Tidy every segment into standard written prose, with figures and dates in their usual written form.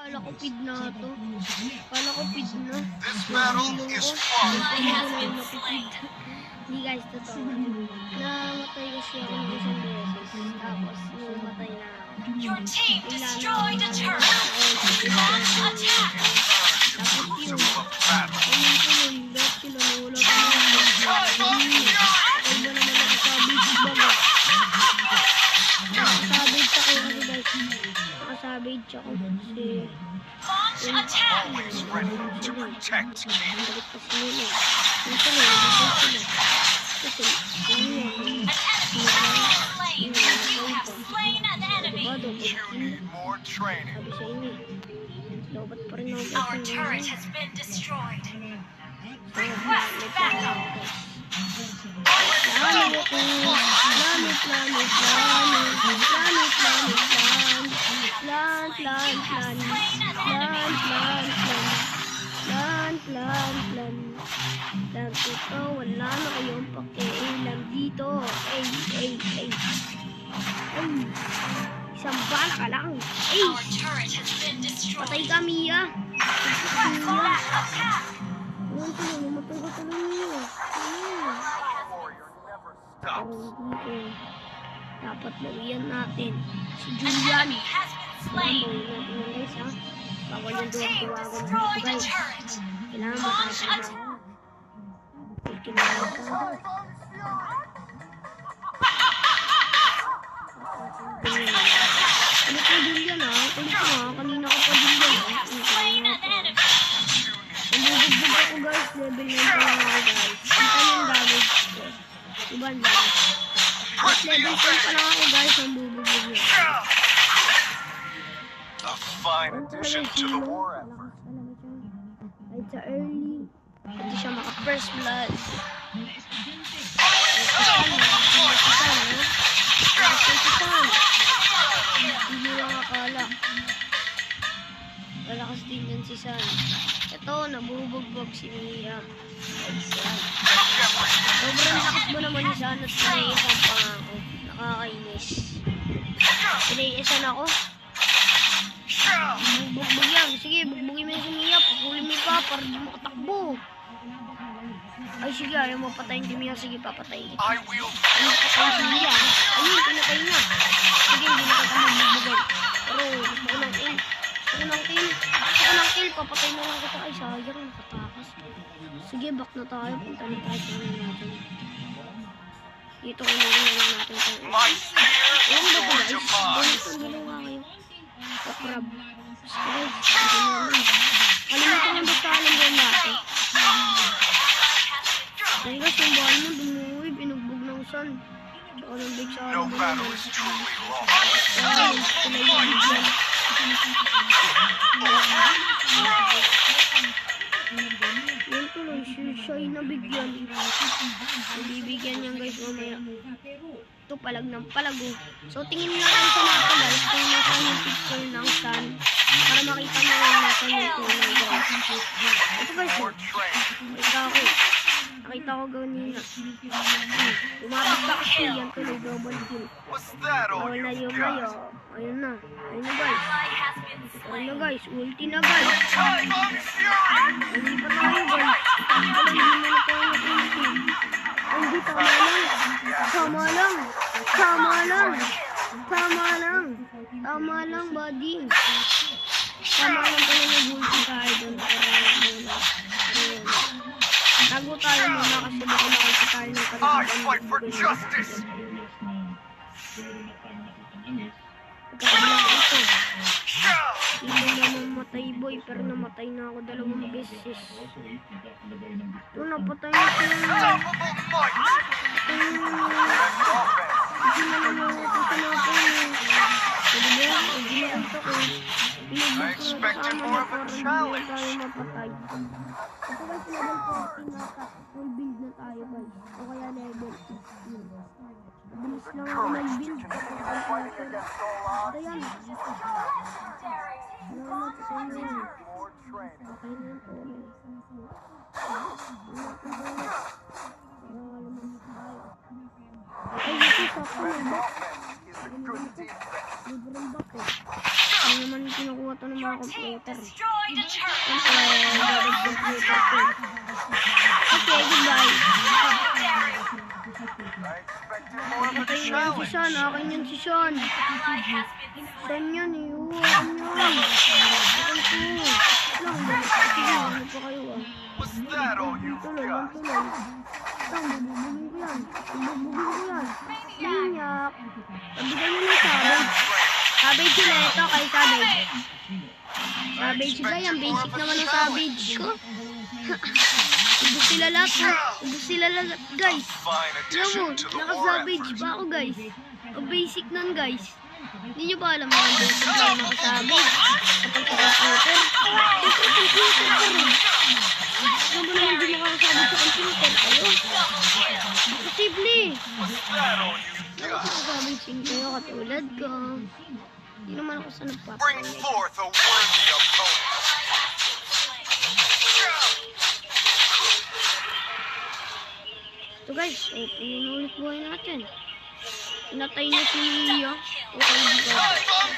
Kala ko feed na to. Kala ko feed na. This battle is fun. Hindi guys, totoo. Namatay kasi ako ng isang beses. Tapos, namatay na ako. Your team destroyed a turret. Launch attack. Tapos yun, lahat sila nawala ko na. Ay ba naman nakasabit baga? Nakasabit ako kasi guys. Nakasabit ako kasi... Launch attack. Always ready to protect King. Balik kasi nila. Yung pala, nabalik sila. Kasi, An enemy has been slain. You have slain an enemy. You need more training. sabi sa inyo, lobat pa rin ako. Our turret has been destroyed. Request backup. Plan ito, wala na kayong pakialam dito. Ay. Isang bala ka lang. Ay, Our turret has been destroyed. patay ka, Mia. Request attack. Ayun ko, namatay ka talaga niya. Warrior never stops. Parang dito. Dapat lawiyan natin. Si An Julian. enemy has been Slain. slain. Guys, ha? Bawal Your yung team duwag-duwagan dito, destroyed a guys. turret. Kailangan Launch makatanda attack. ako. Kailangan ka. Ulit mo din yan, ha? Ulit mo, ha? Kanina ka pa din yan, You ha? have slain an enemy. Nabubugbog ako, guys. Level 9 pa lang ako, guys. Kita yung damage ko. Diba ang damage? At level 10 pa lang ako, guys. Ang bubugbog niya. A fine addition to the war effort. Malakas talaga siya. Kahit sa early, hindi siya maka-first blood. Hindi mo akala. Malakas din yan si San. Ito, nabubugbog si Mia. Sobrang lakas mo naman ni San at naiisan pa nga ako. Nakakainis. Pinaiisan ako. Bugbog yan. Sige, bugbogin mo yung si Mia. Pupulin mo yung para di makatakbo. Ay, sige, ayaw mo patayin si Mia. Sige, papatayin kita. I will Ayun, patayin si Mia. Ayun, pinatay niya. Sige, hindi na kita magbubugay. Pero, gusto ko ng kill. Papatay na lang kita. Ay, sayang, nakatakas. Sige, back na tayo. Punta na tayo sa mga natin. Dito ko na lang natin tayo. my spear Ayun ba po, your guys? demise. Dalawa kayo. Kakrab. Guys, ito naman. Kalimutan ang basahan doon natin. Ay, guys, yung bahal mo, dumuwi. Binugbog ng sun. Tsaka ng big sa No alam mo battle naman. is truly lost. Ayun, pinayibigyan. Yan tuloy, siya ay nabigyan. Nabibigyan niyan guys mamaya. Ito palag ng palago. So tingin lang kayo sa mapa guys kung nasaan yung picture ng sun para makita mo yung natin yung tunay guys. Ito guys, More training. nakita ko ganina. Umabot pa kasi yan tuloy double kill. Was that all Bawal na you yung got? mayo. Ayun na guys. Ally has been Ayun na slain. guys, ulti na guys. Time of fury! Hindi pa tayo guys. Hindi na tayo mag-ulti. Hindi, tama lang, buddy. Tama lang pala nag-ulti tayo doon. Ayun. Tago tayo muna kasi baka makita tayo ng I fight for justice! Pagkakala ito. Hindi naman matay boy, pero namatay na ako 2 beses. Ito, napatay na siya. Unstoppable might! Hindi na naman ako sinapay. Pwede ba yan? Hindi na ito ko. I expected more of a challenge. Tayo mapatay. Ito guys, level 14 nata. Full build na tayo guys. O kaya level 15. Mabilis lang ako mag-build. Ito yan. Salamat sa inyo. More training. Okay na ito. Ay, ito sa akin. Offense is a good defense. Libreng back eh. Hindi naman kinukuha ito ng mga Your team computer. destroyed a turret. Siyempre, gamit computer ko. Okay, goodbye. Legendary. I expected more of a Patay na yan si challenge. Sean. Akin yan si Sean. Ally has been Sean yan eh. Oo, akin yan. Akin to. Lang, sige, ano pa kayo ah. Was that all you Tuloy lang, got? tuloy. Lang, bubugin ko yan. Bubugin ko yan. Minyak. Pabigyan nyo ng savage. Savage sila ito kay savage. Savage sila yan. Basic naman ang savage ko. Ubus sila lahat ha. Ubus sila lahat guys. Fine Alam mo, addition to the war naka-savage effort. pa ako guys. O basic nun guys. Hindi nyo ba alam na ang basic na naka-savage? Kapag computer. Siyempre computer ka rin. Alam mo naman din nakaka-savage sa computer. Ayo. Posible. Was that all you got? Nakaka-savage din kayo katulad ko. Hindi naman ako sa Bring nagpapalit. forth a worthy opponent. So guys, pinunulit buhay natin. Pinatay na si Lia. Okay, di ba?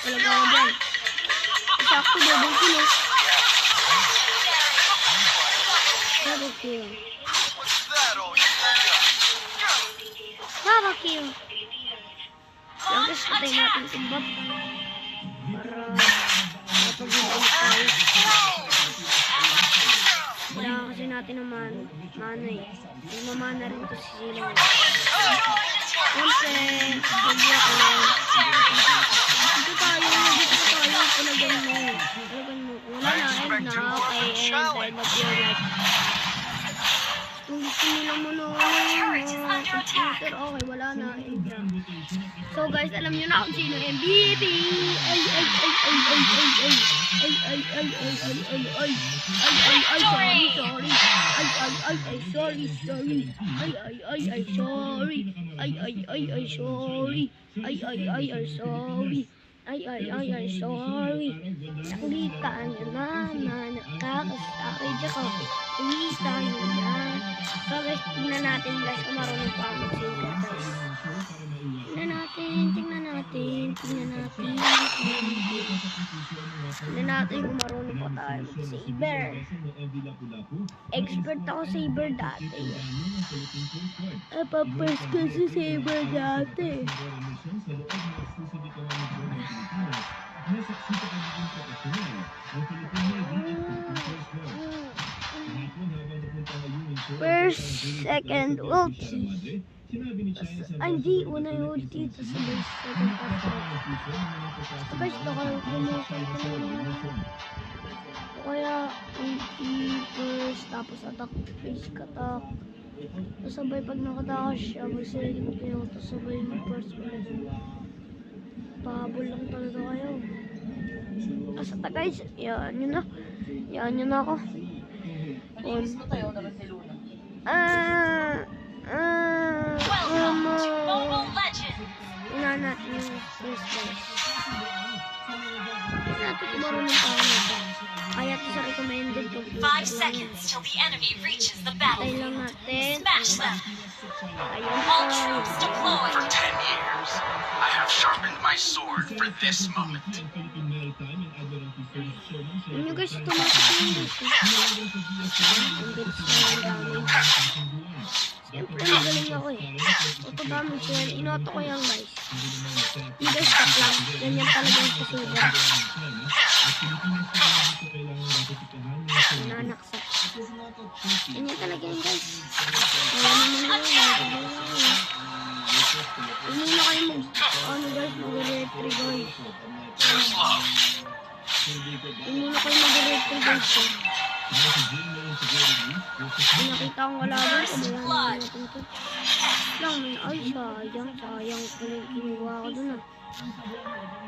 Talaga ako dyan. Sakto, double kill eh. Double kill. Was that all you got? Double kill. Yan guys, patay natin si Bob. Para mapag-ibig tayo. Kailangan kasi natin ng mana eh. May mamana rin to si Sila. Siyempre, bagya ko. Dito tayo. Palagan mo. Palagan mo. Wala na, end na. Okay, end of your life. Kung gusto nila mo no, computer, okay, wala na, end na. So guys, alam nyo na kung sino MVP. Sorry. Nakita nyo na nakakasakit ako. Nakita nyo na. So guys, tingnan natin guys kung marunong pa ako mag-saber guys. Tingnan natin kung marunong pa tayo mag-saber. Expert ako saber dati. Papers ko sa saber dati. First, second, ulti. Hindi, una yung ulti. Tapos base, second, tapos guys, baka promotion ko naman. Kaya, ulti, first, tapos attack, base, attack. Tapos sabay pag nakatakas siya, mag-second kayo, tapos sabay yung first ulit. Pahabol lang talaga kayo. Asa ta guys, yan yun na. Yan yun na ako. Welcome to Mobile Legends. Tingnan natin yung first guys. Tingnan natin kung marunong pa ako nito. Kaya ito sa recommended computer 5 lang. seconds till the enemy reaches the Patay lang battlefield. natin. Smash them. Ayun All pa. troops deployed. For 10 years, I have sharpened my sword for this moment. Yun yung guys, tumatak yung guys. Ang gets na yung damage. Siyempre, magaling ako eh. Auto damage yan. Inoto ko yan guys. Yung guys, stop lang. Ganyan talaga yung susuga. Nanaksak. Ganyan talaga yan guys. Kaya naman yun. Hindi na kayo ano guys, mag-retry guys. Too slow. Hindi na kayo mag-retry guys. Kung nakita kong wala doon, kabayan natin ito. Lang, ay sayang ko yung kinuha ko doon ah.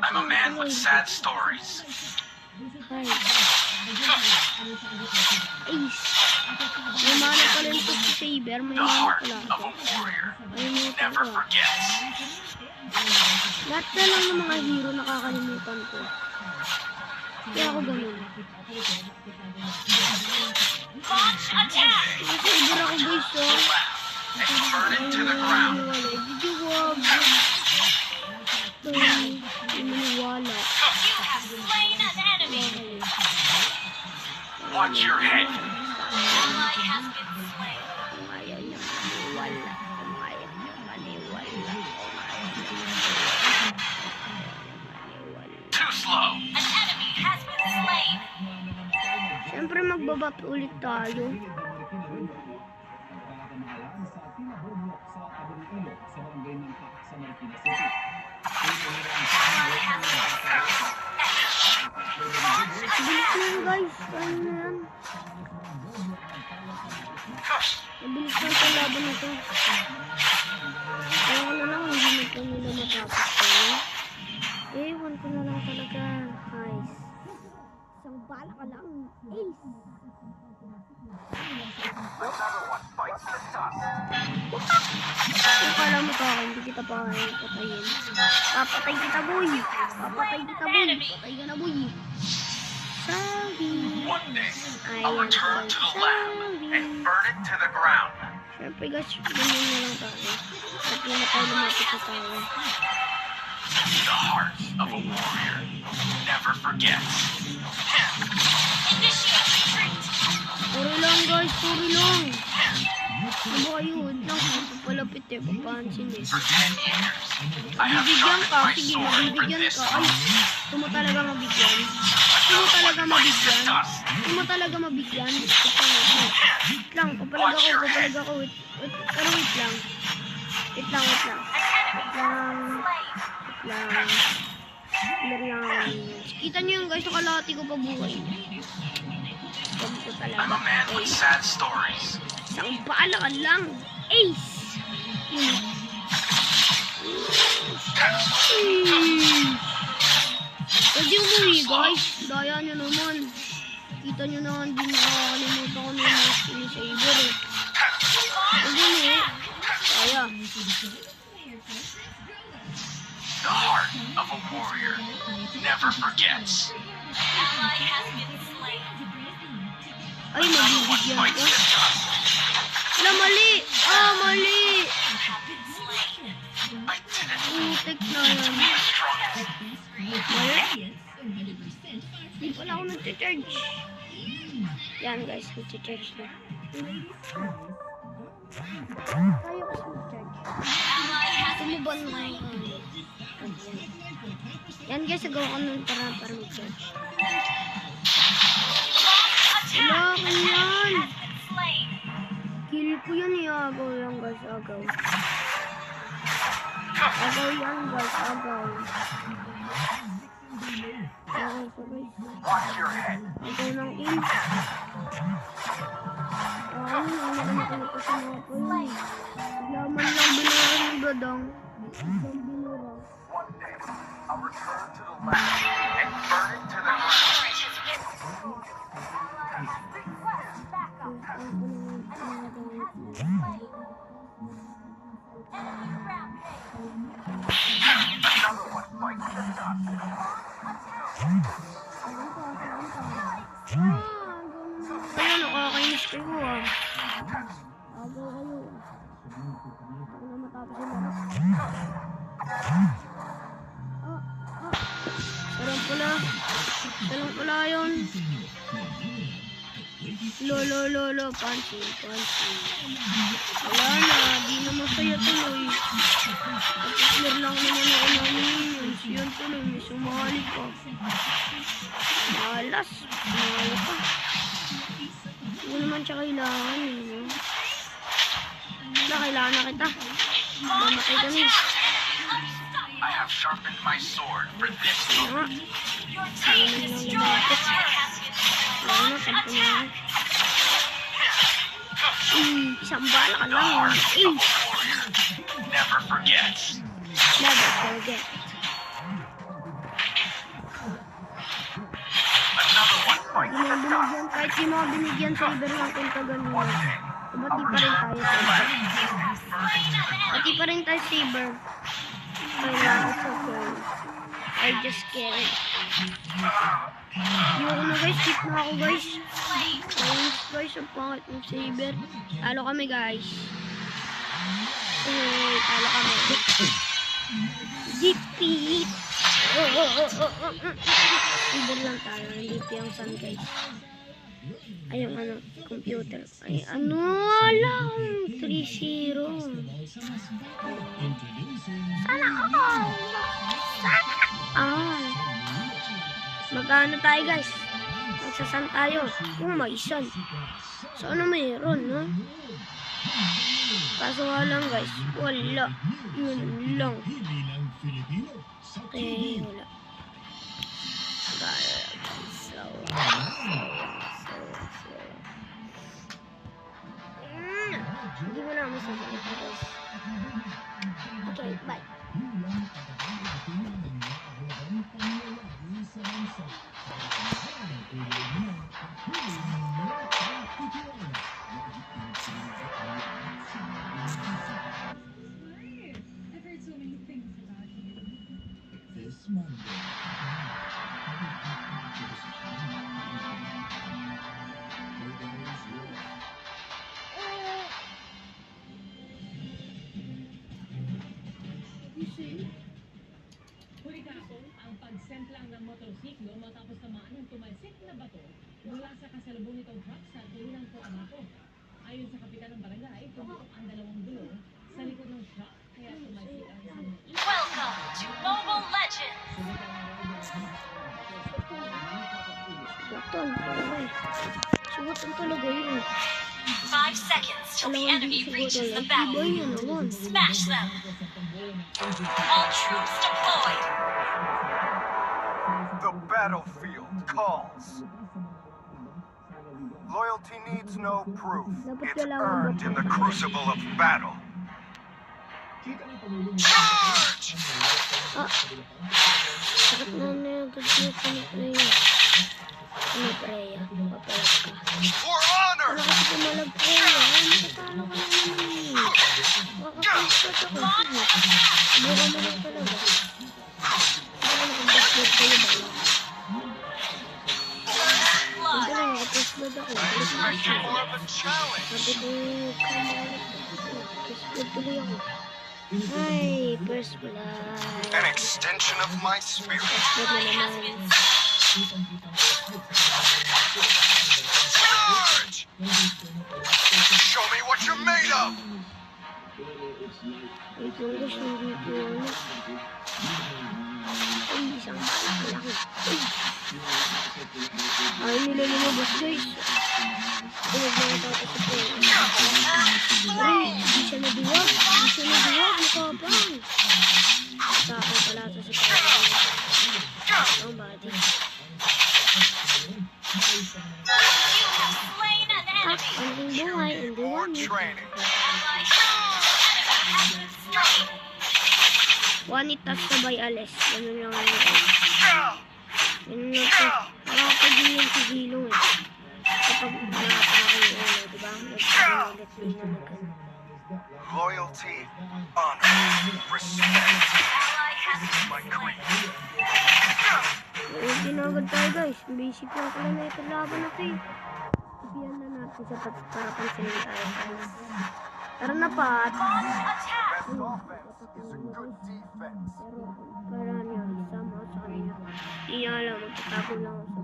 I'm a man with sad stories. Ay. Ace. May mana pala yung si Saber, may The mana heart pala. of a warrior Kalimutan never ko ah. forgets. Lahat na lang ng mga hero nakakalimutan ko. Kaya ako ganun. Launch attack. Kasi Saber ako guys oh. And turn it to the ground. Hindi wag. Hindi maniwala. You have slain an enemy. Watch your head. Ally has been slain. Kung ayaw niya maniwala. Kung ayaw niya maniwala. Too slow. An enemy has been slain. Siyempre magbabat ulit tayo. Bilis na yun guys. Kaya na yan. Mabilis na sa laban na to. Kaya ko na lang hindi na ito nila matapos tayo. Ewan ko na lang talaga. Guys. Isang bala ka lang. Ace. Kung kala mo ka, hindi kita pa patayin. Papatay kita boy. Papatay kita boy. Patay ka na boy. Sorry. One day, I'll Ayan, return to the lab sorry. and burn it to the ground. Siyempre guys, ganyan na lang tayo. At yun na tayo lumapit sa tayo. The heart of a warrior never forgets. Initiate retreat. Sorry lang guys, sorry lang. Ano kayo, huwag lang. Papalapit eh, papansin eh. For 10 years, I have Bibigyan sharpened ka, my sige, sword for mabibigyan this ka. Ay, moment. gusto mo talaga mabigyan. Gusto mo talaga mabigyan. Gusto mo talaga mabigyan. Wait lang, papalag ako. Wait, pero wait lang. Wait lang. An enemy Lang. Clear lang ako. Kita niyo yung guys, nakalati ko pa buhay. Sabi ko talaga. I'm a man with sad stories. Isang baala ka lang. Ace! Yun. Pwede umuwi guys. Daya nyo naman. Kita nyo na hindi nakakalimutan ko na yung saber eh. Pwede umuwi. Daya. The heart of a warrior never forgets. ally has been slain. Ay, One mabibigyan bites ko. the dust. Wala, mali! Mali! Have been slain. I didn't Putik na yan. be the strongest. Mali? Hindi pala ako nag-charge. Yan guys, nag-charge na. Tayo kasi nag-charge. Ally has been Tumuban mo kayo. Yan guys, nagawa ko nun para mag-charge. Wala ko yan! slain. Kill ko yan eh. Agaw yan guys, agaw. Agaw yan guys, agaw. Agaw ko guys. Watch your head. Agaw ng kill. Ay, ano ko sa mga poy. Laman lang binura ng badang. Isang binura. One day, I'll return to the lab and burn it to the ground. Turret has been enemy rampage. Another one bites the dust. Kaya nakakainis kayo ah. Agaw kayo. Ako na matapos yung lakas. Talang pala yun. Lo, pansin. Wala na, di na masaya tuloy. Kapag lang naman ako namin yun. Yun tuloy, may sumali pa. Malas pa. Hindi naman siya kailangan eh. Kailangan na kita. Mamatay kami. I have sharpened my sword for this moment. Your team destroyed the turret. Wala na, tampo na ako. Isang bala ka The lang. heart of a warrior never forgets. Never forget. Another one bites Di mga the dust. binigyan, kahit di mga binigyan sa iba ng kwenta ganun. Ba't di pa rin tayo saber? Ba't di pa rin tayo saber? Kailangan sa girl. I just scared. Yung ano guys, skip na ako guys. Ayun guys, ang pangit ng saber. Talo kami guys. Talo kami. Defeat! Saber lang tayo, hindi yung sun guys. Ay, yung ano, computer. Ay, ano, alam, 3-0. Sana all. Sana all. Magkano tayo, guys? Magsasan tayo. Kung may isan. Sana mayroon, no? Kaso nga lang, guys. Wala. Yun lang. Okay, wala. Hindi mo na masasabi, guys. Okay, bye. I've heard so many things about you. This Monday. Huli kahapon, ang pagsemplang ng motorsiklo matapos tamaan ng tumalsik na bato mula sa kasalubong nitong truck sa tulinang Coamaco. Ayon sa kapitan ng barangay, tumutok ang dalawang gulong sa likod ng truck kaya tumalsik ang isang Welcome to Mobile Legends! Bakton, parang subutan talaga yun. 5 seconds till the enemy reaches the battle. Iba yun naman. Smash them! All troops deployed! The battlefield calls. Loyalty needs no proof. It's earned in the crucible of battle. Charge! Ah, sakit na na yung gagawin ni Freya. Ano, Freya? Papalag ka. For honor! Ano kasi pumalag Freya? Nakatalo ka naman eh. Makakapagkat ako. Buka mo lang talaga. Ano kung basketball kayo ba? Hindi lang, nakapost-blood ako. Expect more of a challenge. Sabi ko, kamalag ako. Post-blood tuloy ako. Ay, first blood. An extension of my spirit. First blood na Has been naman. Charge! Show me what you're made of! Ay, kung gusto hindi ko ano. Ay, isang malaki. Ay, nila lumabas, guys. Tulog na ito ako sa phone. Ay, hindi siya naduwag. Hindi siya naduwag. Nakapang. Sa akin pala ito si Kaya. Ang body. You have slain an Ah, enemy! ang buhay. Ang More duwag. training. Enemy has been slain! One it touch sabay alis. Ganun lang ang ito. Yeah! Ganun lang ito. Nakakapag-iyan si Hilo eh. Kapag nakakapag yun, diba? Nagpapagalit din na nagkano. Loyalty, honor, respect. Ally has been My creed. Ayun, tinagad tayo guys. Basic lang pala na ito laban na ito eh. Ibiyan na natin sa para pansinin tayo. Tara na Pat. Best offense is a good defense. Pero para niya, isama sa kanila. Hindi niya alam, magtatago lang ako sa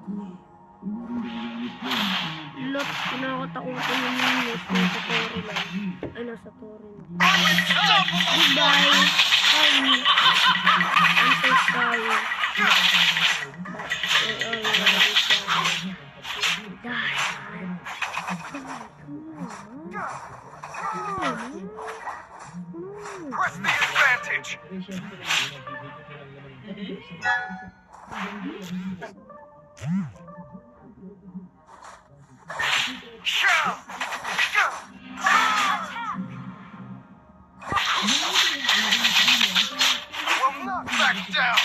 lot, kinakatakutan yung minutes nasa Tori lang. Ay, nasa Tori lang. Goodbye! Sorry! I'm so sorry. Press the advantage. Will not back down.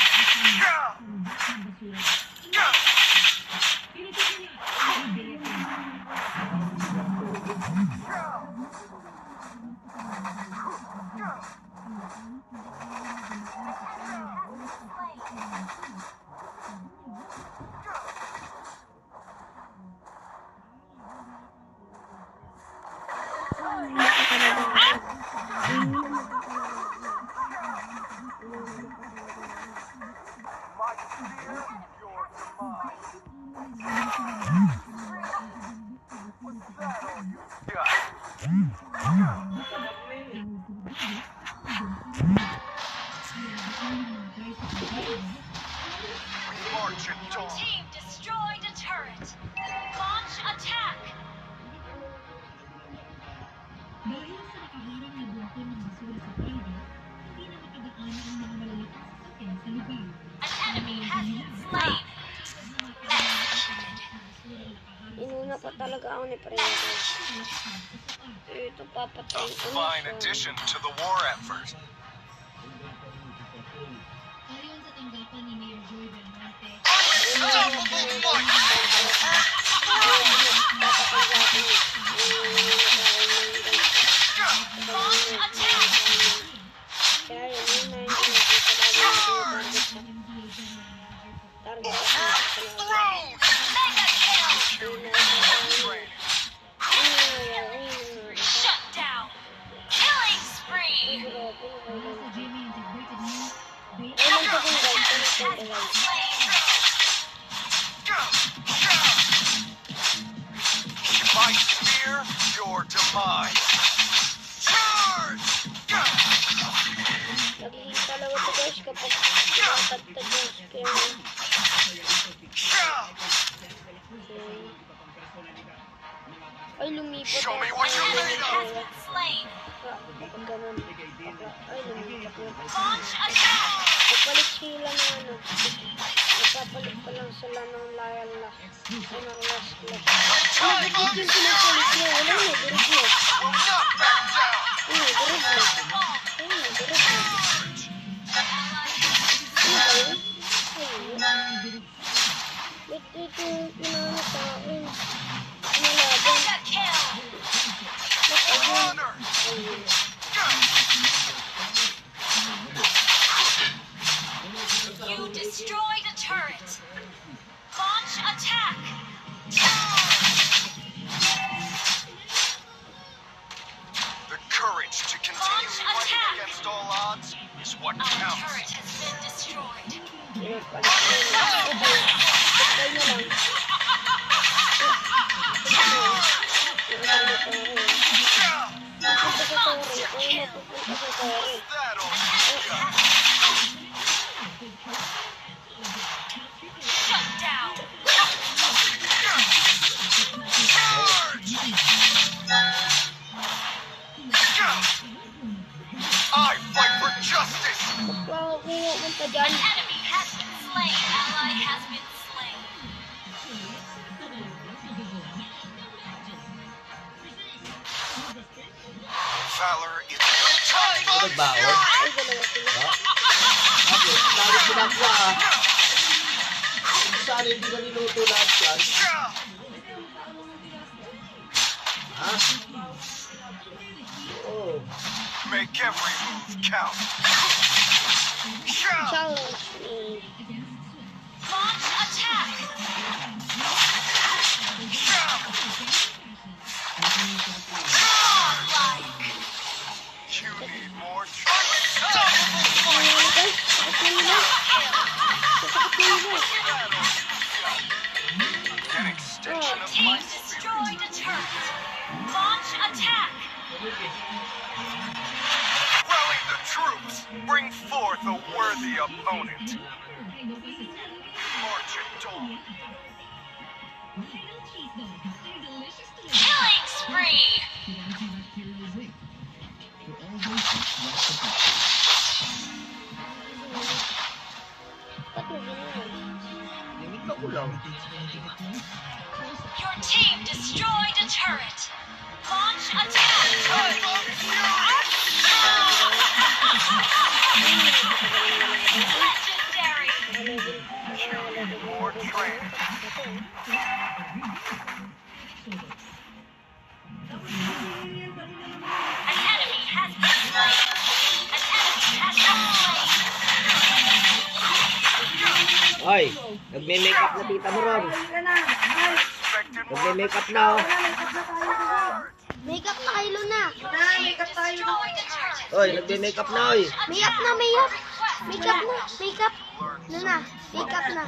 My spirit, yours mine. Inuna pa talaga ako ni Prego. Ito, A papatayin ko na fine siya. addition to the war effort. Ayon sa tanggapan ni Mayor Joy Belmonte, Unstoppable might! launch attack! Kaya yun, yun na hindi nakita lagi natin yung target sa Thrown! Mega kill! Training. Shut down! Killing spree! My spear, your demise. Charge! Nagiging talaga ito guys kapag tinatagtag yung scare. Ay, lumipat Show me ako. what you're made of. Has been slain! Kapag ganun. Ay, lumipat na. Launch attack! Nagpalit sila ng ano. Nagpapalit pa lang sila ng loyal na. Ay, ng last class. Ano, bakit yung pinapalit niya? Wala na, durog na. Will not back down. Ano, durog na. Ano, durog na. Ano ba yun? Ayun. Ba't ito yung pinano sa akin? Nalaban. Mega kill! Ba't ayun? Honor! Ayun. You destroyed a turret! Launch attack! The courage to continue fighting against all odds is what Our counts. turret has been destroyed. Pinapalit nila. Okay. Patay na lang. Pupunta sa tore. Ay, mapupunta sa tore. That'll Shut down! I fight for justice! Wow, pumunta dyan. An enemy has been slain. Ally has been slain. Valor is no time for Nagbaon? fury! Ay, dalawa sila. Bakit? Bakit ginagawa? Sana hindi na niluto lahat yan? Ha? Oo. Make every move count. Challenge me. Launch attack! Godlike! You need more Ano guys? Sakit nila. Sakit nila. An extension of Team my spirit. destroyed a turret. Launch attack! Rally the troops. Bring forth a worthy opponent. March at dawn. Killing spree! Ba't mo ginawa? Limit ako lang. Your team destroyed a turret. Launch attack! Legendary! More training. An enemy has been slain! An enemy has been slain! Ay, nagme-makeup na tita mo ron. Expected more. Nagme-makeup na oh. Makeup na kay Luna. Destroyed a turret! Oy, nagme-makeup na oy. Makeup na, makeup. Makeup na, makeup. Luna, makeup na.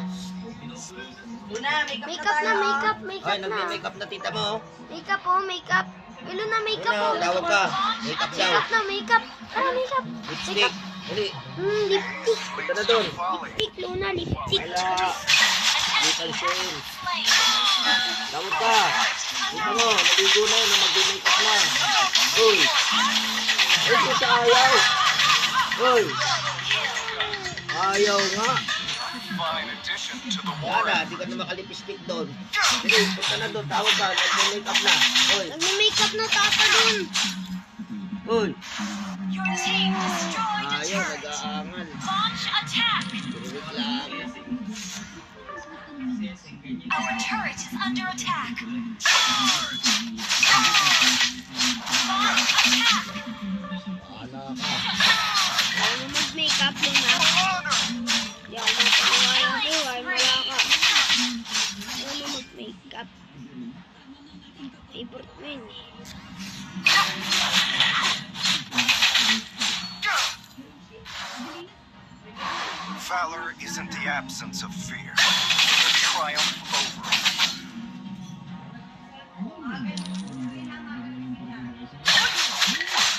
Makeup na, makeup, Oy, makeup na. nagme-makeup na tita mo oh. Makeup oh, makeup. Kay Luna, makeup Ano, oh. tawag ka. Makeup daw. Makeup na, makeup. Tara, makeup. Lipstick. Dali. Lipstick. Punta na dun. Folly. Lipstick, Luna, lipstick. Wala. Little shame. Tawag ka. Kita mo, naligo na yun. Mag-makeup na. Uy. Uy, puta ayaw. Uy. Ayaw nga. Fine addition attention to the Wala war na, di ka na makalipistik doon. Sige, punta na doon, tawag ka, nag-make up na. Hoy, Nagme-makeup na tata dun. hoy. Your team destroyed a Ayaw, turret. nag-aangal. Launch attack. Wait lang. Our turret is under attack. Launch attack. Wala ka. Ayaw mo mag-makeup mo na. honor. Hindi ako mapaniwala ng buhay. Wala ka. Ayaw mo mag-makeup. Favorite mo yun eh. Valor isn't the absence of fear, but the triumph over it.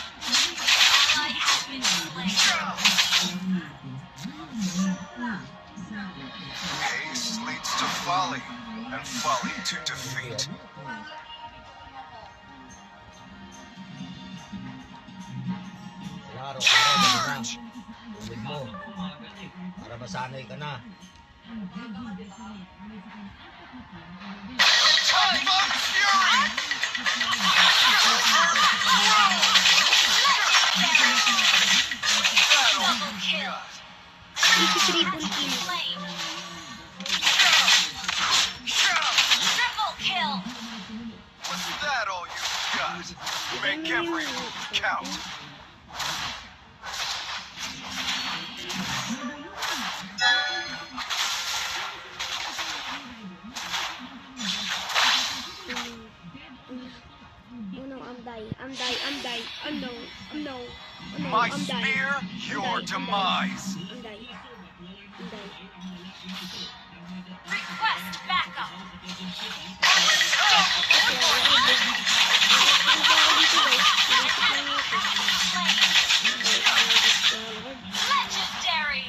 Ally has been slain. Haste leads to folly, and folly to defeat. Araw-araw, ulit mo. Para masanay ka na. Typhon Fury! Double kill. Easy triple kill. Slain. Triple kill. Was that all you got? Make every move count. Oh no, I'm dying. I'm dying. I'm dying. Oh no. Oh no. Oh no. My I'm dying. spear, I'm your dying. demise. I'm dying. I'm dying. Request backup. Legendary.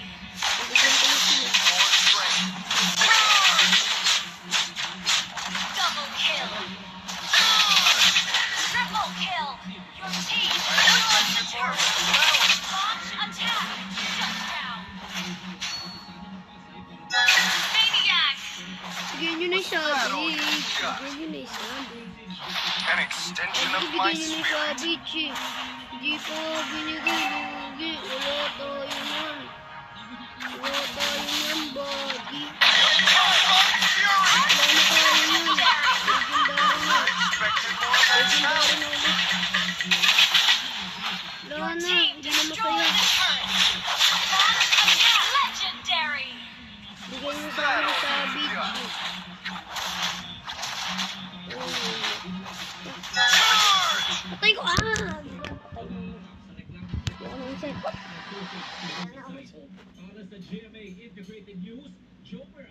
Double kill. Triple kill. Your team destroyed the turret. Launch attack. Shut down. Maniac. Bigyan nyo na yung savage. Bigyan nyo na yung savage. An extension of my Bigyan nyo na yung spirit. savage eh. Hindi pa binigay. Wala tayo yan. Wala tayo yan, buddy. Typhon Fury! Wala na tayo yan. Legendary na. Expected more of that Legendary now. na ulit. Wala na. Team Hindi na destroyed masaya. the turret. Launch attack. Legendary. Bigyan nyo sa akin yung savage eh. Patay ko! Ah! Patay mo. Hindi ako nang set. Wala na ako set. Para sa GMA Integrated News, Joker